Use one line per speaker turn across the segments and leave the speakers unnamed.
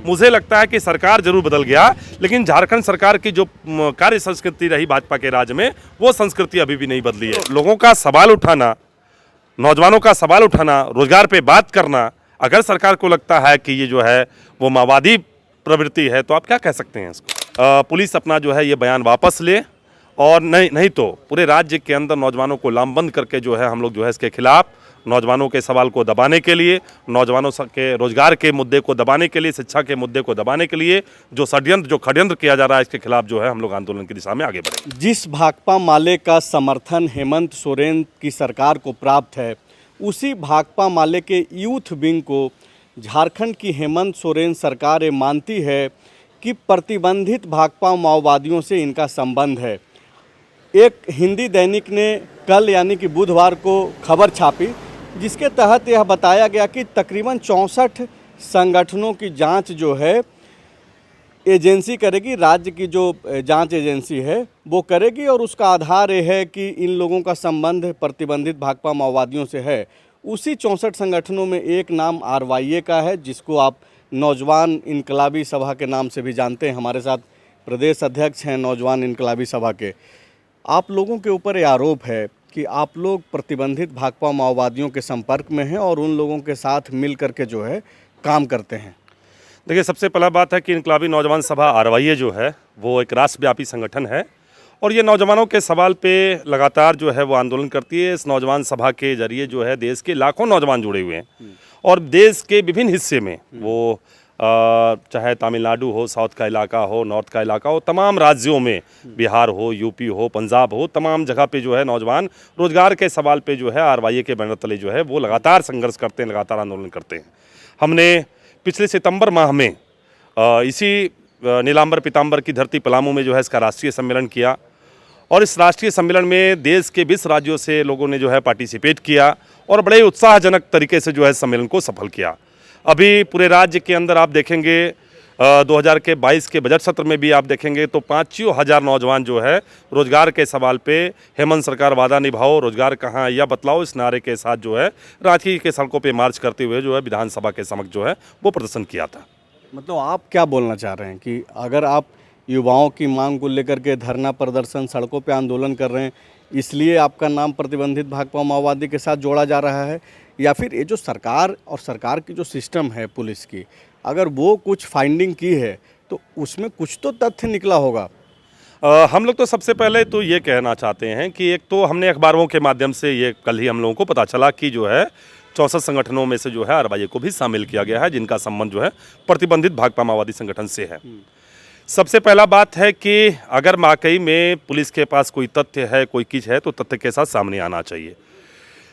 मुझे लगता है कि सरकार जरूर बदल गया, लेकिन झारखंड सरकार की जो कार्य संस्कृति रही भाजपा के राज में, वो संस्कृति अभी भी नहीं बदली है। लोगों का सवाल उठाना, नौजवानों का सवाल उठाना, रोजगार पे बात करना, अगर सरकार को लगता है कि ये जो है वो माओवादी प्रवृत्ति है, तो आप क्या कह सकते हैं इसको? पुलिस अपना जो है ये बयान वापस ले, और नहीं तो पूरे राज्य के अंदर नौजवानों को लामबंद करके जो है हम लोग जो है इसके खिलाफ, नौजवानों के सवाल को दबाने के लिए, नौजवानों के रोजगार के मुद्दे को दबाने के लिए, शिक्षा के मुद्दे को दबाने के लिए जो षड्यंत्र किया जा रहा है, इसके खिलाफ जो है हम लोग आंदोलन की दिशा में आगे बढ़ेंगे।
जिस भाकपा माले का समर्थन हेमंत सोरेन की सरकार को प्राप्त है, उसी भाकपा माले के यूथ विंग को झारखंड की हेमंत सोरेन सरकार ये मानती है कि प्रतिबंधित भाकपा माओवादियों से इनका संबंध है। एक हिंदी दैनिक ने कल यानी कि बुधवार को खबर छापी, जिसके तहत यह बताया गया कि तकरीबन 64 संगठनों की जांच जो है एजेंसी करेगी, राज्य की जो जांच एजेंसी है वो करेगी, और उसका आधार ये है कि इन लोगों का संबंध प्रतिबंधित भाकपा माओवादियों से है। उसी 64 संगठनों में एक नाम RYA का है, जिसको आप नौजवान इनकलाबी सभा के नाम से भी जानते हैं। हमारे साथ प्रदेश अध्यक्ष हैं नौजवान इनकलाबी सभा के। आप लोगों के ऊपर ये आरोप है कि आप लोग प्रतिबंधित भाकपा माओवादियों के संपर्क में हैं और उन लोगों के साथ मिल करके जो है काम करते हैं।
देखिए, सबसे पहला बात है कि इनकलाबी नौजवान सभा RYA जो है वो एक राष्ट्रव्यापी संगठन है, और ये नौजवानों के सवाल पे लगातार जो है वो आंदोलन करती है। इस नौजवान सभा के जरिए जो है देश के लाखों नौजवान जुड़े हुए हैं, और देश के विभिन्न हिस्से में, वो चाहे तमिलनाडु हो, साउथ का इलाका हो, नॉर्थ का इलाका हो, तमाम राज्यों में, बिहार हो, यूपी हो, पंजाब हो, तमाम जगह पे जो है नौजवान रोजगार के सवाल पे जो है RYA के बैनर तले जो है वो लगातार संघर्ष करते हैं, लगातार आंदोलन करते हैं। हमने पिछले सितंबर माह में इसी नीलांबर पीतांबर की धरती पलामू में जो है इसका राष्ट्रीय सम्मेलन किया, और इस राष्ट्रीय सम्मेलन में देश के 20 राज्यों से लोगों ने जो है पार्टिसिपेट किया, और बड़े उत्साहजनक तरीके से जो है सम्मेलन को सफल किया। अभी पूरे राज्य के अंदर आप देखेंगे 2022 के बजट सत्र में भी आप देखेंगे तो 5,000 नौजवान जो है रोजगार के सवाल पे हेमंत सरकार वादा निभाओ, रोजगार कहाँ या बतलाओ, इस नारे के साथ जो है रांची के सड़कों पे मार्च करते हुए जो है विधानसभा के समक्ष जो है वो प्रदर्शन किया था।
मतलब आप क्या बोलना चाह रहे हैं कि अगर आप युवाओं की मांग को लेकर के धरना प्रदर्शन, सड़कों पे आंदोलन कर रहे हैं, इसलिए आपका नाम प्रतिबंधित भाकपा माओवादी के साथ जोड़ा जा रहा है, या फिर ये जो सरकार और सरकार की जो सिस्टम है पुलिस की, अगर वो कुछ फाइंडिंग की है तो उसमें कुछ तो तथ्य निकला होगा?
हम लोग तो सबसे पहले तो ये कहना चाहते हैं कि एक तो हमने अखबारों के माध्यम से ये कल ही हम लोगों को पता चला कि जो है 64 संगठनों में से जो है RYA को भी शामिल किया गया है, जिनका संबंध जो है प्रतिबंधित भाकपा माओवादी संगठन से है। सबसे पहला बात है कि अगर वाकई में पुलिस के पास कोई तथ्य है, कोई चीज है, तो तथ्य के साथ सामने आना चाहिए।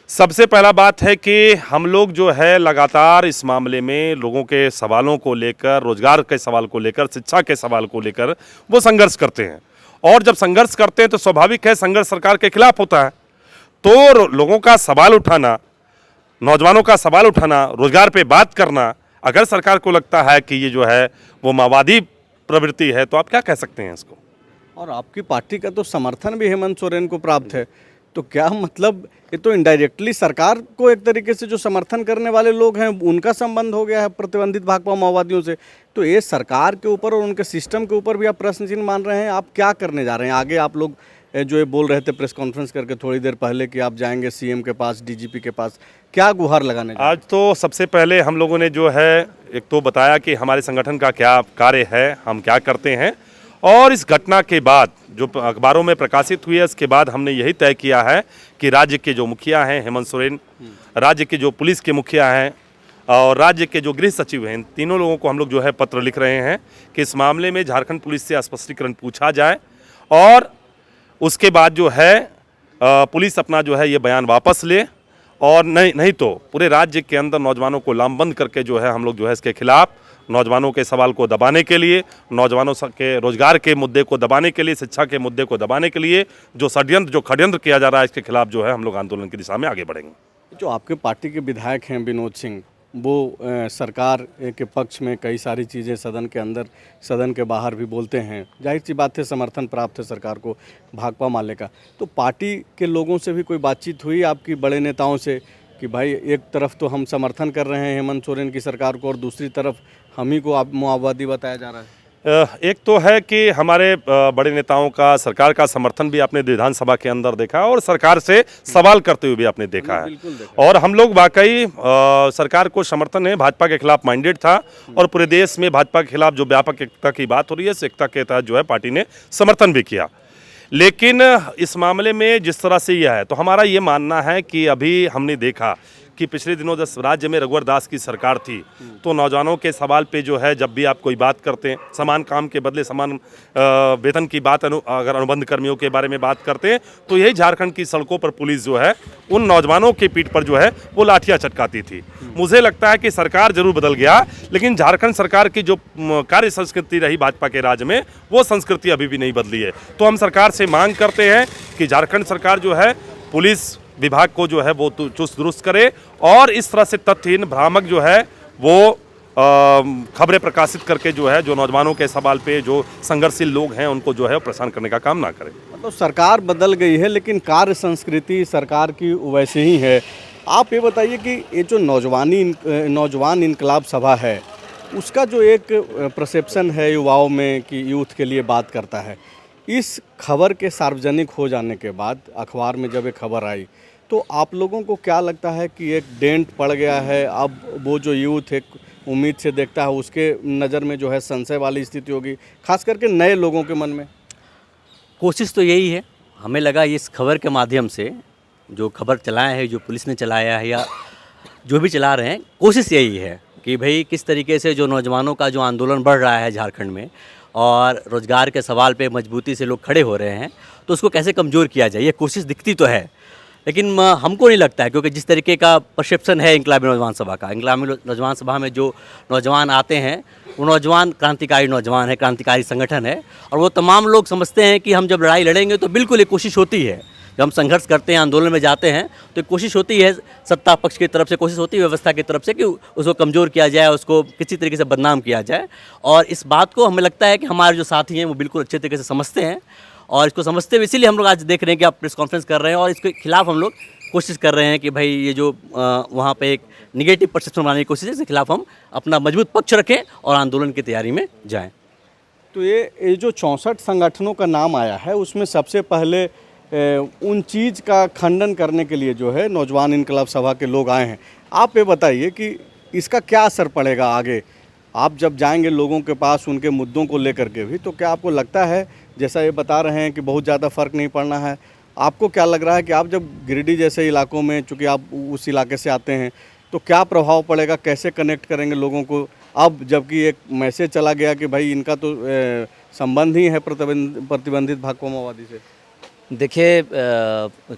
सबसे पहला बात है कि हम लोग जो है लगातार इस मामले में लोगों के सवालों को लेकर, रोजगार के सवाल को लेकर, शिक्षा के सवाल को लेकर वो संघर्ष करते हैं, और जब संघर्ष करते हैं तो स्वाभाविक है संघर्ष सरकार के खिलाफ होता है। तो लोगों का सवाल उठाना, नौजवानों का सवाल उठाना, रोजगार पे बात करना, अगर सरकार को लगता है कि ये जो है वो माओवादी प्रवृत्ति है, तो आप क्या कह सकते हैं इसको?
और आपकी पार्टी का तो समर्थन भी हेमंत सोरेन को प्राप्त है, तो क्या मतलब ये तो इनडायरेक्टली सरकार को एक तरीके से जो समर्थन करने वाले लोग हैं उनका संबंध हो गया है प्रतिबंधित भाकपा माओवादियों से। तो ये सरकार के ऊपर और उनके सिस्टम के ऊपर भी आप प्रश्न चिन्ह मान रहे हैं। आप क्या करने जा रहे हैं आगे? आप लोग जो ये बोल रहे थे प्रेस कॉन्फ्रेंस करके थोड़ी देर पहले कि आप जाएंगे CM के पास, DGP के पास, क्या गुहार लगाने?
आज तो सबसे पहले हम लोगों ने जो है एक तो बताया कि हमारे संगठन का क्या कार्य है, हम क्या करते हैं, और इस घटना के बाद जो अखबारों में प्रकाशित हुई है, इसके बाद हमने यही तय किया है कि राज्य के जो मुखिया हैं हेमंत सोरेन, राज्य के जो पुलिस के मुखिया हैं और राज्य के जो गृह सचिव हैं, इन तीनों लोगों को हम लोग जो है पत्र लिख रहे हैं कि इस मामले में झारखंड पुलिस से स्पष्टीकरण पूछा जाए, और उसके बाद जो है पुलिस अपना जो है ये बयान वापस ले, और नहीं तो पूरे राज्य के अंदर नौजवानों को लामबंद करके जो है हम लोग जो है इसके खिलाफ, नौजवानों के सवाल को दबाने के लिए, नौजवानों के रोजगार के मुद्दे को दबाने के लिए, शिक्षा के मुद्दे को दबाने के लिए जो षड्यंत्र किया जा रहा है, इसके खिलाफ जो है हम लोग आंदोलन की दिशा में आगे बढ़ेंगे।
जो आपके पार्टी के विधायक हैं विनोद सिंह, वो सरकार के पक्ष में कई सारी चीज़ें सदन के अंदर, सदन के बाहर भी बोलते हैं। जाहिर सी बात है समर्थन प्राप्त है सरकार को भाकपा माले का। तो पार्टी के लोगों से भी कोई बातचीत हुई आपकी, बड़े नेताओं से, कि भाई एक तरफ तो हम समर्थन कर रहे हैं हेमंत सोरेन की सरकार को और दूसरी तरफ हम ही को आप माओवादी बताया जा रहा है।
एक तो है कि हमारे बड़े नेताओं का, सरकार का समर्थन भी आपने विधानसभा के अंदर देखा और सरकार से सवाल करते हुए भी आपने देखा है।
बिल्कुल देखा।
और हम लोग वाकई सरकार को समर्थन है, भाजपा के खिलाफ माइंडेड था और पूरे देश में भाजपा के खिलाफ जो व्यापक एकता की बात हो रही है, इस एकता के तहत जो है पार्टी ने समर्थन भी किया। लेकिन इस मामले में जिस तरह से यह है, तो हमारा ये मानना है कि अभी हमने देखा कि पिछले दिनों जब राज्य में रघुवर दास की सरकार थी, तो नौजवानों के सवाल पे जो है, जब भी आप कोई बात करते हैं, समान काम के बदले समान वेतन की बात अगर अनुबंध कर्मियों के बारे में बात करते हैं, तो यही झारखंड की सड़कों पर पुलिस जो है उन नौजवानों की पीठ पर जो है वो लाठियां चटकाती थी। मुझे लगता है कि सरकार जरूर बदल गया, लेकिन झारखंड सरकार की जो कार्य संस्कृति रही भाजपा के राज में, वो संस्कृति अभी भी नहीं बदली है। तो हम सरकार से मांग करते हैं कि झारखंड सरकार जो है पुलिस विभाग को जो है वो चुस्त दुरुस्त करे और इस तरह से तथ्यहीन भ्रामक जो है वो खबरें प्रकाशित करके जो है, जो नौजवानों के सवाल पे जो संघर्षशील लोग हैं उनको जो है परेशान करने का काम ना करे।
मतलब सरकार बदल गई है, लेकिन कार्य संस्कृति सरकार की वैसे ही है। आप ये बताइए कि ये जो नौजवान इनकलाब सभा है, उसका जो एक परसेप्शन है युवाओं में कि यूथ के लिए बात करता है, इस खबर के सार्वजनिक हो जाने के बाद अखबार में जब ये खबर आई, तो आप लोगों को क्या लगता है कि एक डेंट पड़ गया है? अब वो जो यूथ एक उम्मीद से देखता है, उसके नज़र में जो है संशय वाली स्थिति होगी, खास करके नए लोगों के मन में?
कोशिश तो यही है, हमें लगा इस खबर के माध्यम से, जो खबर चलाया है, जो पुलिस ने चलाया है या जो भी चला रहे हैं, कोशिश यही है कि भाई किस तरीके से जो नौजवानों का जो आंदोलन बढ़ रहा है झारखंड में और रोज़गार के सवाल पे मजबूती से लोग खड़े हो रहे हैं, तो उसको कैसे कमज़ोर किया जाए, ये कोशिश दिखती तो है। लेकिन हमको नहीं लगता है, क्योंकि जिस तरीके का परसेप्शन है इंकलाबी नौजवान सभा का, इंकलाबी नौजवान सभा में जो नौजवान आते हैं वो नौजवान क्रांतिकारी नौजवान है, क्रांतिकारी संगठन है, और वो तमाम लोग समझते हैं कि हम जब लड़ाई लड़ेंगे तो बिल्कुल एक कोशिश होती है, जब हम संघर्ष करते हैं, आंदोलन में जाते हैं, तो एक कोशिश होती है सत्ता पक्ष की तरफ से, कोशिश होती है व्यवस्था की तरफ से कि उसको कमज़ोर किया जाए, उसको किसी तरीके से बदनाम किया जाए। और इस बात को हमें लगता है कि हमारे जो साथी हैं वो बिल्कुल अच्छे तरीके से समझते हैं, और इसको समझते हुए इसीलिए हम लोग आज देख रहे हैं कि आप प्रेस कॉन्फ्रेंस कर रहे हैं और इसके खिलाफ हम लोग कोशिश कर रहे हैं कि भाई ये जो वहाँ पे एक निगेटिव परसेप्शन बनाने की कोशिश है, इसके खिलाफ हम अपना मजबूत पक्ष रखें और आंदोलन की तैयारी में जाएँ।
तो ये जो 64 संगठनों का नाम आया है, उसमें सबसे पहले उन चीज़ का खंडन करने के लिए जो है नौजवान इनकलाब सभा के लोग आए हैं। आप ये बताइए कि इसका क्या असर पड़ेगा आगे? आप जब जाएंगे लोगों के पास उनके मुद्दों को लेकर के भी, तो क्या आपको लगता है, जैसा ये बता रहे हैं कि बहुत ज़्यादा फ़र्क नहीं पड़ना है, आपको क्या लग रहा है कि आप जब गिरिडीह जैसे इलाकों में, चूँकि आप उस इलाके से आते हैं, तो क्या प्रभाव पड़ेगा? कैसे कनेक्ट करेंगे लोगों को? अब जबकि एक मैसेज चला गया कि भाई इनका तो संबंध ही है प्रतिबंधित भाकपा माओवादी से।
देखिए,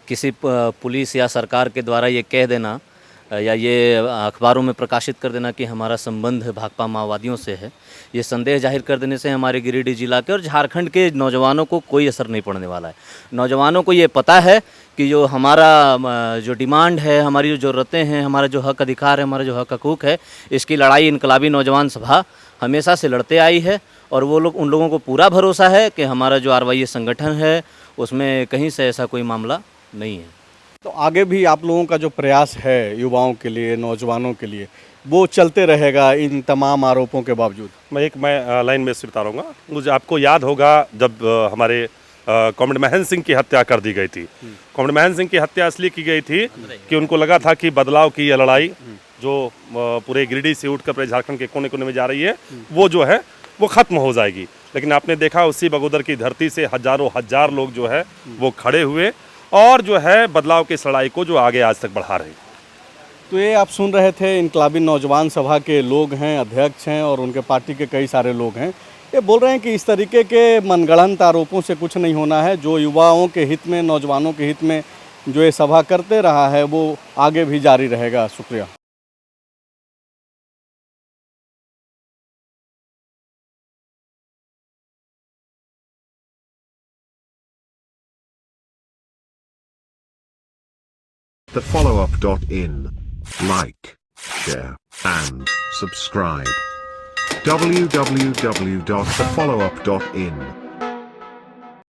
किसी पुलिस या सरकार के द्वारा ये कह देना या ये अखबारों में प्रकाशित कर देना कि हमारा संबंध भाकपा माओवादियों से है, ये संदेह जाहिर कर देने से हमारे गिरिडीह जिला के और झारखंड के नौजवानों को कोई असर नहीं पड़ने वाला है। नौजवानों को ये पता है कि जो हमारा जो डिमांड है, हमारी जो ज़रूरतें हैं, हमारा जो हक अधिकार है, हमारा जो हक हकूक़ है, इसकी लड़ाई इनकलाबी नौजवान सभा हमेशा से लड़ते आई है। और वो लोग, उन लोगों को पूरा भरोसा है कि हमारा जो RYS संगठन है उसमें कहीं से ऐसा कोई मामला नहीं है।
तो आगे भी आप लोगों का जो प्रयास है युवाओं के लिए, नौजवानों के लिए, वो चलते रहेगा इन तमाम आरोपों के बावजूद?
मैं लाइन में सिर्फ उतारूंगा। मुझे आपको याद होगा जब हमारे कॉमरेड महन सिंह की हत्या कर दी गई थी। कॉमरेड महन सिंह की हत्या इसलिए की गई थी कि उनको लगा था कि बदलाव की यह लड़ाई जो पूरे गिरिडीह से उठकर पूरे झारखंड के कोने कोने में जा रही है, वो जो है वो ख़त्म हो जाएगी। लेकिन आपने देखा उसी बगोदर की धरती से हजारों हजार लोग जो है वो खड़े हुए और जो है बदलाव की इस लड़ाई को जो आगे आज तक बढ़ा रहे।
तो ये आप सुन रहे थे, इनकलाबी नौजवान सभा के लोग हैं, अध्यक्ष हैं और उनके पार्टी के कई सारे लोग हैं। ये बोल रहे हैं कि इस तरीके के मनगढ़ंत आरोपों से कुछ नहीं होना है। जो युवाओं के हित में, नौजवानों के हित में जो ये सभा करते रहा है, वो आगे भी जारी रहेगा। शुक्रिया।
thefollowup.in. Like, share, and subscribe. www.thefollowup.in